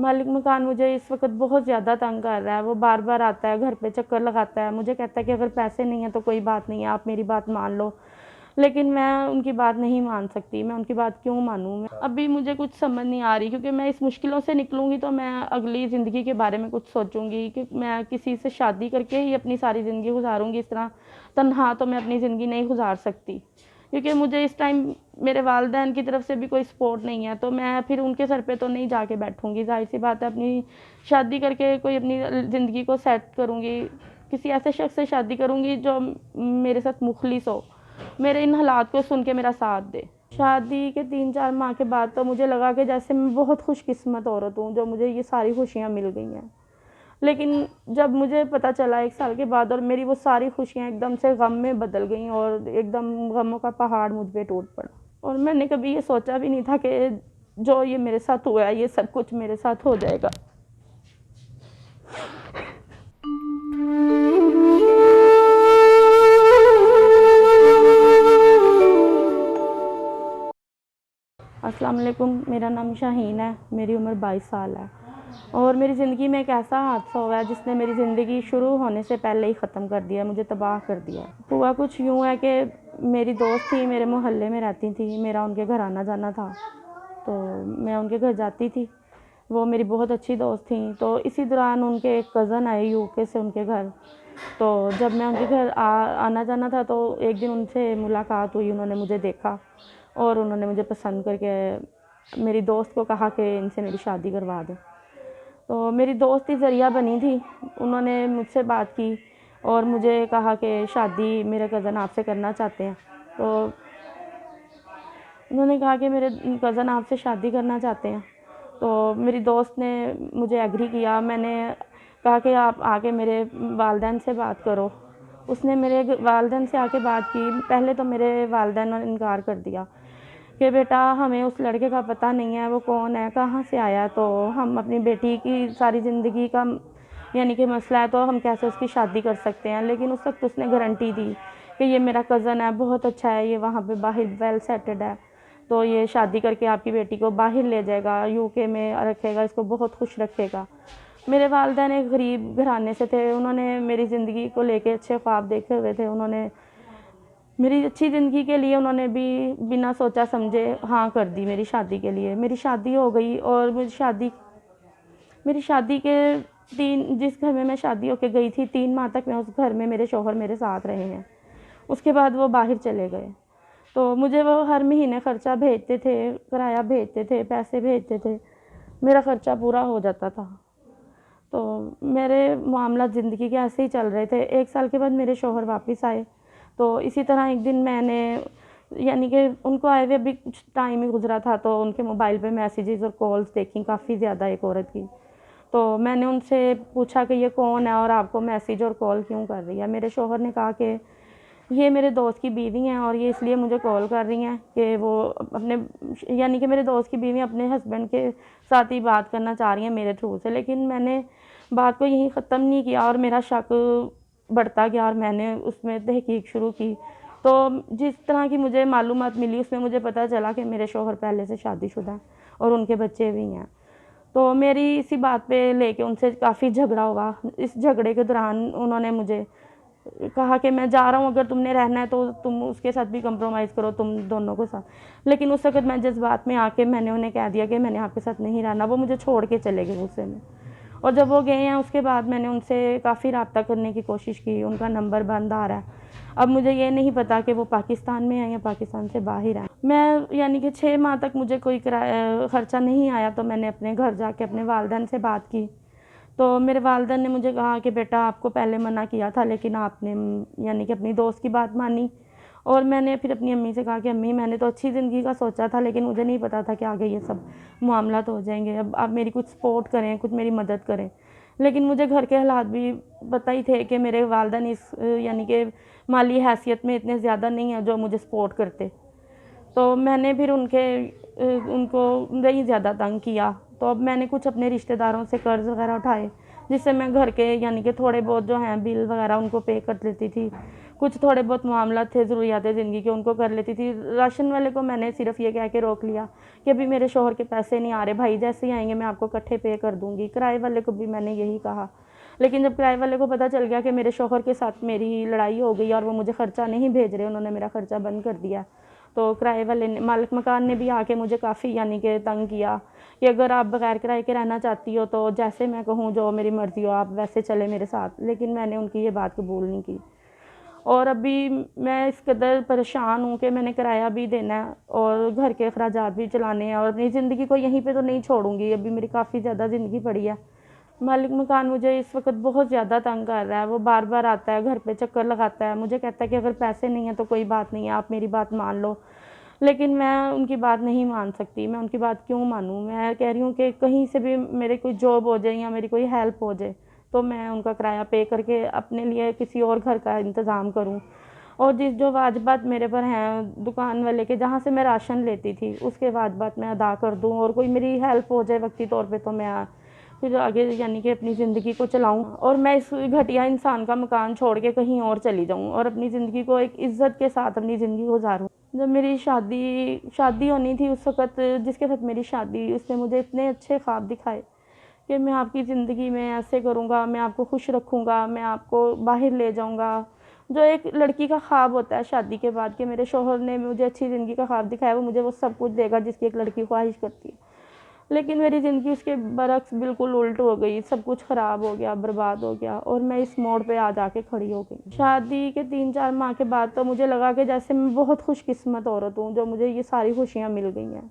मालिक मकान मुझे इस वक्त बहुत ज़्यादा तंग कर रहा है। वो बार बार आता है, घर पे चक्कर लगाता है, मुझे कहता है कि अगर पैसे नहीं हैं तो कोई बात नहीं है, आप मेरी बात मान लो। लेकिन मैं उनकी बात नहीं मान सकती। मैं उनकी बात क्यों मानूँ? मैं अभी मुझे कुछ समझ नहीं आ रही, क्योंकि मैं इस मुश्किलों से निकलूँगी तो मैं अगली ज़िंदगी के बारे में कुछ सोचूँगी कि मैं किसी से शादी करके ही अपनी सारी ज़िंदगी गुजारूँगी। इस तरह तन्हा तो मैं अपनी ज़िंदगी नहीं गुजार सकती, क्योंकि मुझे इस टाइम मेरे वालिदैन की तरफ से भी कोई सपोर्ट नहीं है। तो मैं फिर उनके सर पे तो नहीं जाके बैठूँगी। ज़ाहिर सी बात है, अपनी शादी करके कोई अपनी ज़िंदगी को सेट करूँगी, किसी ऐसे शख्स से शादी करूँगी जो मेरे साथ मुखलिस हो, मेरे इन हालात को सुन के मेरा साथ दे। शादी के 3-4 माह के बाद तो मुझे लगा कि जैसे मैं बहुत खुशकिस्मत औरत हूँ जो मुझे ये सारी खुशियाँ मिल गई हैं। लेकिन जब मुझे पता चला 1 साल के बाद, और मेरी वो सारी खुशियाँ एकदम से गम में बदल गईं और एकदम गमों का पहाड़ मुझ पे टूट पड़ा। और मैंने कभी ये सोचा भी नहीं था कि जो ये मेरे साथ हुआ है, ये सब कुछ मेरे साथ हो जाएगा। अस्सलाम वालेकुम, मेरा नाम शाहीन है, मेरी उम्र 22 साल है। और मेरी ज़िंदगी में एक ऐसा हादसा हुआ है जिसने मेरी ज़िंदगी शुरू होने से पहले ही ख़त्म कर दिया, मुझे तबाह कर दिया। हुआ कुछ यूँ है कि मेरी दोस्त थी, मेरे मोहल्ले में रहती थी, मेरा उनके घर आना जाना था, तो मैं उनके घर जाती थी। वो मेरी बहुत अच्छी दोस्त थी। तो इसी दौरान उनके एक कज़न आए यूके से उनके घर। तो जब मैं उनके घर आना जाना था तो एक दिन उनसे मुलाकात हुई, उन्होंने मुझे देखा और उन्होंने मुझे पसंद करके मेरी दोस्त को कहा कि इनसे मेरी शादी करवा दो। तो मेरी दोस्त ही ज़रिया बनी थी, उन्होंने मुझसे बात की और मुझे कहा कि शादी मेरे कज़न आपसे करना चाहते हैं। तो उन्होंने कहा कि मेरे कज़न आपसे शादी करना चाहते हैं। तो मेरी दोस्त ने मुझे एग्री किया। मैंने कहा कि आप आके मेरे वालिदैन से बात करो। उसने मेरे वालिदैन से आके बात की। पहले तो मेरे वालिदैन ने इनकार कर दिया कि बेटा हमें उस लड़के का पता नहीं है, वो कौन है, कहाँ से आया, तो हम अपनी बेटी की सारी ज़िंदगी का यानी कि मसला है, तो हम कैसे उसकी शादी कर सकते हैं। लेकिन उस वक्त उसने गारंटी दी कि ये मेरा कज़न है, बहुत अच्छा है, ये वहाँ पे बाहर वेल सेटेड है, तो ये शादी करके आपकी बेटी को बाहर ले जाएगा, यूके में रखेगा, इसको बहुत खुश रखेगा। मेरे वालिदैन एक गरीब घराने से थे, उन्होंने मेरी ज़िंदगी को लेके अच्छे ख्वाब देखे हुए थे। उन्होंने मेरी अच्छी ज़िंदगी के लिए उन्होंने भी बिना सोचा समझे हाँ कर दी मेरी शादी के लिए। मेरी शादी हो गई और मेरी शादी के जिस घर में मैं शादी होके गई थी, 3 माह तक मैं उस घर में, मेरे शौहर मेरे साथ रहे हैं। उसके बाद वो बाहर चले गए। तो मुझे वो हर महीने ख़र्चा भेजते थे, किराया भेजते थे, पैसे भेजते थे, मेरा ख़र्चा पूरा हो जाता था। तो मेरे मामला ज़िंदगी के ऐसे ही चल रहे थे। 1 साल के बाद मेरे शौहर वापस आए। तो इसी तरह एक दिन मैंने यानी कि उनको आए हुए अभी कुछ टाइम ही गुज़रा था, तो उनके मोबाइल पे मैसेजेस और कॉल्स देखी काफ़ी ज़्यादा एक औरत की। तो मैंने उनसे पूछा कि ये कौन है और आपको मैसेज और कॉल क्यों कर रही है? मेरे शौहर ने कहा कि ये मेरे दोस्त की बीवी हैं और ये इसलिए मुझे कॉल कर रही हैं कि वो अपने यानी कि मेरे दोस्त की बीवी अपने हस्बैंड के साथ ही बात करना चाह रही हैं मेरे थ्रू से। लेकिन मैंने बात को यहीं ख़त्म नहीं किया और मेरा शक बढ़ता गया और मैंने उसमें तहकीक शुरू की। तो जिस तरह की मुझे मालूमात मिली उसमें मुझे पता चला कि मेरे शौहर पहले से शादीशुदा हैं और उनके बच्चे भी हैं। तो मेरी इसी बात पे लेके उनसे काफ़ी झगड़ा हुआ। इस झगड़े के दौरान उन्होंने मुझे कहा कि मैं जा रहा हूँ, अगर तुमने रहना है तो तुम उसके साथ भी कंप्रोमाइज़ करो, तुम दोनों को साथ। लेकिन उस वक़्त मैं जज़्बात में आके मैंने उन्हें कह दिया कि मैंने आपके साथ नहीं रहना। वो मुझे छोड़ के चले गए गुस्से में। और जब वो गए हैं उसके बाद मैंने उनसे काफ़ी रब्ता करने की कोशिश की, उनका नंबर बंद आ रहा है। अब मुझे ये नहीं पता कि वो पाकिस्तान में हैं या पाकिस्तान से बाहर हैं। मैं यानी कि 6 माह तक मुझे कोई ख़र्चा नहीं आया, तो मैंने अपने घर जाके अपने वालिदैन से बात की। तो मेरे वालिदैन ने मुझे कहा कि बेटा आपको पहले मना किया था, लेकिन आपने यानी कि अपनी दोस्त की बात मानी। और मैंने फिर अपनी अम्मी से कहा कि अम्मी मैंने तो अच्छी ज़िंदगी का सोचा था, लेकिन मुझे नहीं पता था कि आगे ये सब मामला तो हो जाएंगे। अब आप मेरी कुछ सपोर्ट करें, कुछ मेरी मदद करें। लेकिन मुझे घर के हालात भी पता ही थे कि मेरे वालिदैन इस यानी कि माली हैसियत में इतने ज़्यादा नहीं है जो मुझे सपोर्ट करते। तो मैंने फिर उनको नहीं ज़्यादा तंग किया। तो अब मैंने कुछ अपने रिश्तेदारों से कर्ज़ वग़ैरह उठाए, जिससे मैं घर के यानी कि थोड़े बहुत जो हैं बिल वग़ैरह उनको पे कर देती थी। कुछ थोड़े बहुत मामला थे ज़रूरियात ज़िंदगी के, उनको कर लेती थी। राशन वाले को मैंने सिर्फ ये कह के रोक लिया कि अभी मेरे शौहर के पैसे नहीं आ रहे भाई, जैसे ही आएंगे मैं आपको इकट्ठे पे कर दूंगी। किराए वाले को भी मैंने यही कहा, लेकिन जब किराए वाले को पता चल गया कि मेरे शौहर के साथ मेरी लड़ाई हो गई और वो मुझे ख़र्चा नहीं भेज रहे, उन्होंने मेरा ख़र्चा बंद कर दिया, तो किराए वाले ने, मालिक मकान ने भी आके मुझे काफ़ी यानी कि तंग किया कि अगर आप बगैर किराए के रहना चाहती हो तो जैसे मैं कहूँ, जो मेरी मर्ज़ी हो, आप वैसे चले मेरे साथ। लेकिन मैंने उनकी ये बात कबूल नहीं की और अभी मैं इस कदर परेशान हूँ कि मैंने किराया भी देना है और घर के अखराजात भी चलाने हैं और अपनी ज़िंदगी को यहीं पे तो नहीं छोड़ूंगी। अभी मेरी काफ़ी ज़्यादा ज़िंदगी पड़ी है। मालिक मकान मुझे इस वक्त बहुत ज़्यादा तंग कर रहा है। वो बार बार आता है घर पे, चक्कर लगाता है, मुझे कहता है कि अगर पैसे नहीं हैं तो कोई बात नहीं है, आप मेरी बात मान लो। लेकिन मैं उनकी बात नहीं मान सकती। मैं उनकी बात क्यों मानूँ? मैं कह रही हूँ कि कहीं से भी मेरे कोई जॉब हो जाए या मेरी कोई हेल्प हो जाए तो मैं उनका किराया पे करके अपने लिए किसी और घर का इंतज़ाम करूँ। और जो वाजिबात मेरे पर हैं दुकान वाले के, जहाँ से मैं राशन लेती थी, उसके वाजिबात मैं अदा कर दूँ और कोई मेरी हेल्प हो जाए वक्ती तौर पे, तो मैं फिर आगे यानी कि अपनी ज़िंदगी को चलाऊँ और मैं इस घटिया इंसान का मकान छोड़ के कहीं और चली जाऊँ और अपनी ज़िंदगी को एक इज़्ज़त के साथ अपनी ज़िंदगी गुजारूँ। जब मेरी शादी होनी थी उस वक़्त जिसके साथ मेरी शादी, उसने मुझे इतने अच्छे ख्वाब दिखाए कि मैं आपकी ज़िंदगी में ऐसे करूँगा, मैं आपको खुश रखूँगा, मैं आपको बाहर ले जाऊँगा। जो एक लड़की का ख्वाब होता है शादी के बाद कि मेरे शौहर ने मुझे अच्छी ज़िंदगी का ख्वाब दिखाया, वो मुझे वो सब कुछ देगा जिसकी एक लड़की ख्वाहिश करती है। लेकिन मेरी ज़िंदगी उसके बरक्स बिल्कुल उल्ट हो गई, सब कुछ ख़राब हो गया, बर्बाद हो गया और मैं इस मोड़ पे आ जाके खड़ी हो गई। शादी के 3-4 माह के बाद तो मुझे लगा कि जैसे मैं बहुत खुशकिस्मत औरत हूँ जो मुझे ये सारी खुशियाँ मिल गई हैं।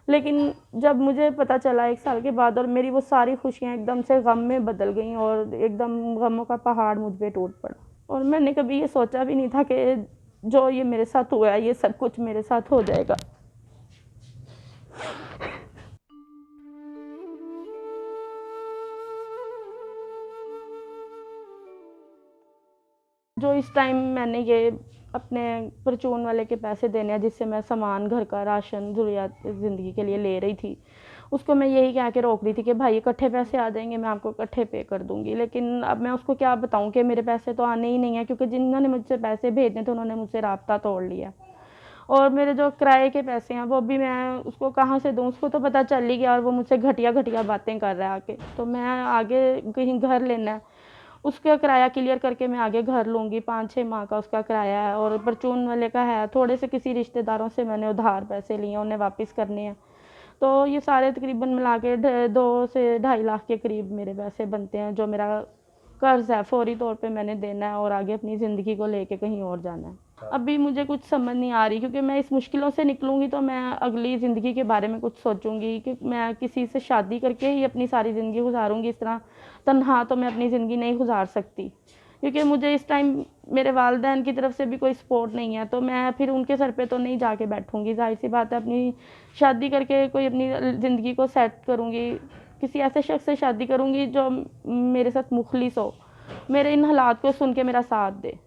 लेकिन जब मुझे पता चला 1 साल के बाद और मेरी वो सारी खुशियाँ एकदम से गम में बदल गईं और एकदम गमों का पहाड़ मुझ पे टूट पड़ा। और मैंने कभी ये सोचा भी नहीं था कि जो ये मेरे साथ हुआ है, ये सब कुछ मेरे साथ हो जाएगा। जो इस टाइम मैंने ये अपने परचून वाले के पैसे देने हैं जिससे मैं सामान, घर का राशन, ज़रूरियात ज़िंदगी के लिए ले रही थी, उसको मैं यही कह के रोक रही थी कि भाई इकट्ठे पैसे आ जाएंगे, मैं आपको इकट्ठे पे कर दूंगी। लेकिन अब मैं उसको क्या बताऊं कि मेरे पैसे तो आने ही नहीं है, क्योंकि जिन्होंने मुझसे पैसे भेजने थे उन्होंने मुझसे राब्ता तोड़ लिया। और मेरे जो किराए के पैसे हैं वो भी मैं उसको कहाँ से दूँ? उसको तो पता चल ही गया और वो मुझसे घटिया घटिया बातें कर रहा है आके। तो मैं आगे कहीं घर लेना है, उसका किराया क्लियर करके मैं आगे घर लूँगी। 5-6 माह का उसका किराया है और परचून वाले का है। थोड़े से किसी रिश्तेदारों से मैंने उधार पैसे लिए, उन्हें वापस करने हैं। तो ये सारे तकरीबन मिला के 2 से ढाई लाख के करीब मेरे पैसे बनते हैं, जो मेरा कर्ज़ है फ़ौरी तौर पे मैंने देना है और आगे अपनी ज़िंदगी को लेके कहीं और जाना है। अभी मुझे कुछ समझ नहीं आ रही, क्योंकि मैं इस मुश्किलों से निकलूँगी तो मैं अगली ज़िंदगी के बारे में कुछ सोचूँगी कि मैं किसी से शादी करके ही अपनी सारी ज़िंदगी गुजारूँगी। इस तरह तन्हा तो मैं अपनी ज़िंदगी नहीं गुजार सकती, क्योंकि मुझे इस टाइम मेरे वालिदैन की तरफ से भी कोई सपोर्ट नहीं है। तो मैं फिर उनके सर पे तो नहीं जाके बैठूँगी। ज़ाहिर सी बात है, अपनी शादी करके कोई अपनी ज़िंदगी को सेट करूँगी, किसी ऐसे शख्स से शादी करूँगी जो मेरे साथ मुखलिस हो, मेरे इन हालात को सुन के मेरा साथ दे।